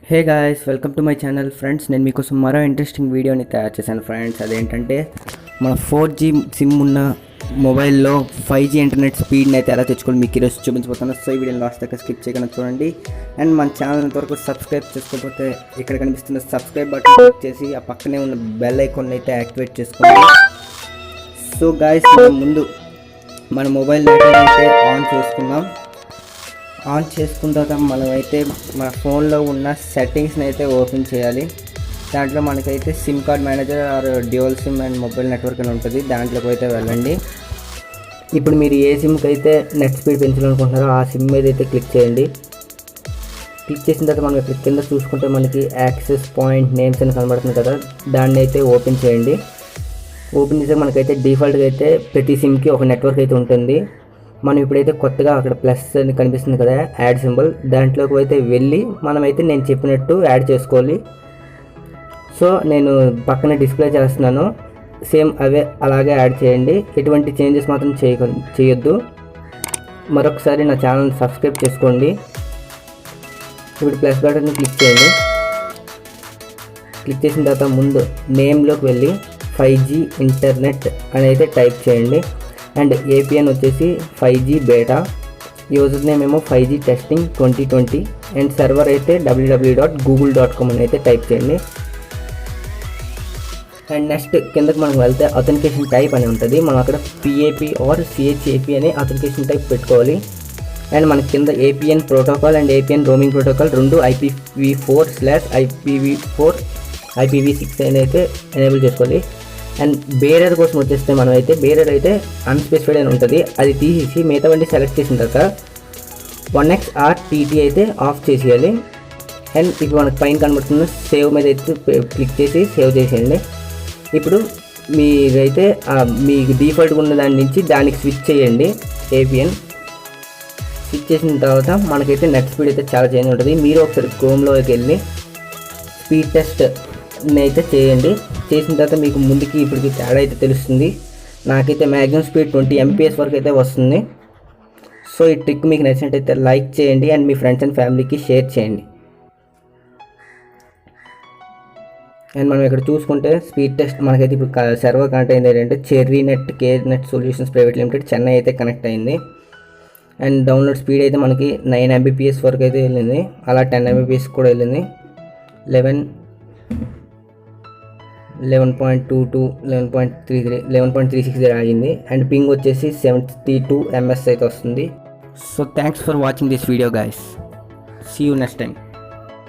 Hey guys, welcome to my channel. Friends, నేను మీకోసం మరో ఇంట్రెస్టింగ్ వీడియోని తయారు చేశాను ఫ్రెండ్స్. అదేంటంటే మన 4G సిమ్ ఉన్న మొబైల్లో 5G ఇంటర్నెట్ స్పీడ్ని అయితే ఎలా తెచ్చుకోవాలి మీకు ఈరోజు చూపించబోతున్నాను. సో ఈ వీడియోని లాస్ట్ దాకా స్కిప్ చేయకుండా చూడండి. అండ్ మన ఛానల్ ఇంతవరకు సబ్స్క్రైబ్ చేసుకోకపోతే ఇక్కడ కనిపిస్తున్న సబ్స్క్రైబ్ బటన్ క్లిక్ చేసి ఆ పక్కనే ఉన్న బెల్ ఐకాన్ అయితే యాక్టివేట్ చేసుకోండి. సో గాయ్స్, ముందు మన మొబైల్ నెట్వర్క్ అయితే ఆన్ చేసుకుందాం. ఆన్ చేసుకున్న తర్వాత మనమైతే మన ఫోన్లో ఉన్న సెట్టింగ్స్ని అయితే ఓపెన్ చేయాలి. దాంట్లో మనకైతే sim card manager or dual sim and mobile network అని ఉంటుంది. దాంట్లోకి అయితే వెళ్ళండి. ఇప్పుడు మీరు ఏ సిమ్కి అయితే నెట్ స్పీడ్ పెంచాలనుకుంటున్నారో ఆ సిమ్ మీద అయితే క్లిక్ చేయండి. క్లిక్ చేసిన తర్వాత మనం ఇక్కడ కింద చూసుకుంటే మనకి యాక్సెస్ పాయింట్ నేమ్స్ అని కనబడుతుంది కదా, దాన్ని అయితే ఓపెన్ చేయండి. ఓపెన్ చేస్తే మనకైతే డిఫాల్ట్గా అయితే ప్రతి సిమ్కి ఒక నెట్వర్క్ అయితే ఉంటుంది. మనం ఇప్పుడైతే కొత్తగా అక్కడ ప్లస్ అని కనిపిస్తుంది కదా, యాడ్ సింబల్, దాంట్లోకి అయితే వెళ్ళి మనమైతే నేను చెప్పినట్టు యాడ్ చేసుకోవాలి. సో నేను పక్కన డిస్ప్లే చేస్తున్నాను, సేమ్ అవే అలాగే యాడ్ చేయండి. ఎటువంటి చేంజెస్ మాత్రం చేయొద్దు. మరొకసారి నా ఛానల్ సబ్స్క్రైబ్ చేసుకోండి. ఇప్పుడు ప్లస్ బటన్ని క్లిక్ చేయండి. క్లిక్ చేసిన తర్వాత ముందు నేమ్లోకి వెళ్ళి 5G ఇంటర్నెట్ అని అయితే టైప్ చేయండి. అండ్ ఏపీఎన్ వచ్చేసి 5G బేటా, యూజర్ నేమ్ ఏమో 5G టెస్టింగ్ 2020 అండ్ సర్వర్ అయితే www.google.com అని అయితే టైప్ చేయండి. అండ్ నెక్స్ట్ కిందకి మనం వెళ్తే అథెంటికేషన్ టైప్ అని ఉంటుంది. మనం అక్కడ PAP ఆర్ CHAP అనే అథెంటికేషన్ టైప్ పెట్టుకోవాలి. అండ్ మనకి కింద APN protocol and APN roaming protocol రెండు IPv4/IPv6 అని అయితే ఎనేబుల్ చేసుకోవాలి. అండ్ బేరర్ కోసం వచ్చేస్తే మనం అయితే బేరర్ అయితే అన్స్పెసిఫైడ్ అని ఉంటుంది, అది తీసేసి మిగతావన్నీ సెలెక్ట్ చేసిన తర్వాత 1xRTT అయితే ఆఫ్ చేసేయాలి. అండ్ ఇప్పుడు మనకు పైన కనబడుతున్న సేవ్ మీద అయితే క్లిక్ చేసి సేవ్ చేసేయండి. ఇప్పుడు మీరైతే మీకు డిఫాల్ట్గా ఉన్న దాని నుంచి దానికి స్విచ్ చేయండి. APN స్విచ్ చేసిన తర్వాత మనకైతే నెట్ స్పీడ్ అయితే చాలా చేంజ్ ఉంటుంది. మీరు ఒకసారి క్రోమ్లోకి వెళ్ళి స్పీడ్ టెస్ట్ అయితే చేయండి. చేసిన తర్వాత మీకు ముందుకి ఇప్పటికి తేడా అయితే తెలుస్తుంది. నాకైతే మ్యాక్సిమం స్పీడ్ 20 MPS వరకు అయితే వస్తుంది. సో ఈ ట్రిక్ మీకు నచ్చినట్టయితే లైక్ చేయండి అండ్ మీ ఫ్రెండ్స్ అండ్ ఫ్యామిలీకి షేర్ చేయండి. అండ్ మనం ఇక్కడ చూసుకుంటే స్పీడ్ టెస్ట్ మనకైతే ఇప్పుడు సర్వర్ కనెక్ట్ అయింది ఏంటంటే cherry net care net solutions private limited, Chennai అయితే కనెక్ట్ అయింది. అండ్ డౌన్లోడ్ స్పీడ్ అయితే మనకి 9 MBPS వరకు అయితే వెళ్ళింది, అలా 10 MBPS కూడా వెళ్ళింది. 11.22 11.33 11.360 ఆగింది. అండ్ పింగ్ వచ్చేసి 72 MS అయితే వస్తుంది. So thanks for watching this video guys. See you next time.